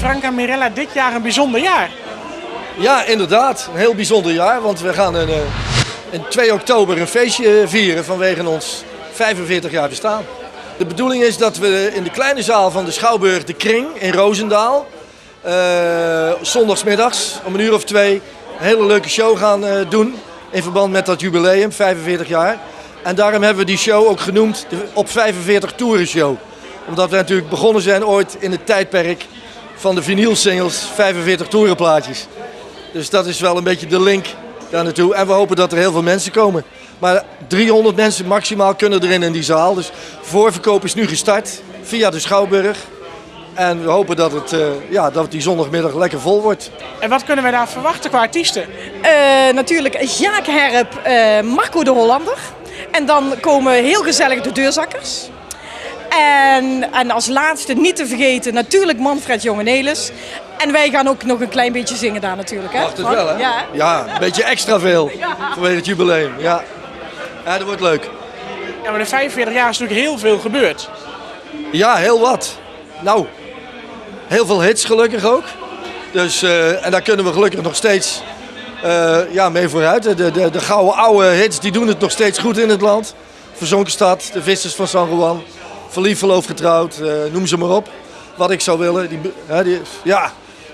Frank en Mirella, dit jaar een bijzonder jaar. Ja, inderdaad. Een heel bijzonder jaar, want we gaan in 2 oktober een feestje vieren vanwege ons 45 jaar bestaan. De bedoeling is dat we in de kleine zaal van de Schouwburg De Kring in Roosendaal, zondagsmiddags om 1 uur of 2, een hele leuke show gaan doen in verband met dat jubileum, 45 jaar. En daarom hebben we die show ook genoemd de Op 45 Toeren Show. Omdat we natuurlijk begonnen zijn ooit in het tijdperk van de vinylsingles, 45 toerenplaatjes. Dus dat is wel een beetje de link daar naartoe. En we hopen dat er heel veel mensen komen. Maar 300 mensen maximaal kunnen erin in die zaal. Dus voorverkoop is nu gestart via de Schouwburg. En we hopen dat het die zondagmiddag lekker vol wordt. En wat kunnen we daar verwachten qua artiesten? Natuurlijk Jaak Herp, Marco de Hollander. En dan komen heel gezellig de Deurzakkers. En als laatste niet te vergeten natuurlijk Manfred Jongenelis. En wij gaan ook nog een klein beetje zingen daar natuurlijk. Hè? Wacht het wel, hè? Ja, Ja, een beetje extra veel vanwege het jubileum. Ja, dat wordt leuk. Ja, maar in 45 jaar is natuurlijk heel veel gebeurd. Ja, heel wat. Nou, heel veel hits gelukkig ook. Dus, en daar kunnen we gelukkig nog steeds mee vooruit. De gouden oude hits die doen het nog steeds goed in het land. Verzonken stad, de vissers van San Juan, verliefd, verloofd, getrouwd, noem ze maar op. Wat ik zou willen.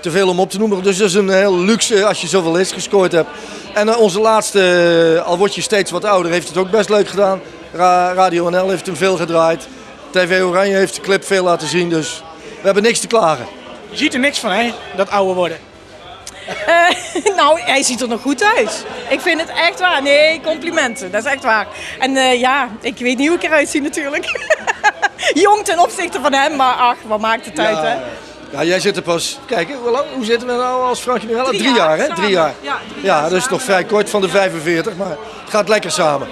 Te veel om op te noemen. Dus dat is een heel luxe als je zoveel hits gescoord hebt. En onze laatste, al word je steeds wat ouder, heeft het ook best leuk gedaan. Radio NL heeft hem veel gedraaid. TV Oranje heeft de clip veel laten zien. Dus we hebben niks te klagen. Je ziet er niks van, hè, dat ouder worden. Nou, hij ziet er nog goed uit. Ik vind het echt waar. Nee, complimenten. Dat is echt waar. En ik weet niet hoe ik eruit zie natuurlijk. Jong ten opzichte van hem, maar ach, wat maakt het uit, hè? Ja, jij zit er pas... Kijk, hoe zitten we nou als Frank en Mirella? 3 jaar, hè? 3 jaar. Ja, 3 Ja, jaar dat is nog vrij kort van de 45, maar het gaat lekker samen.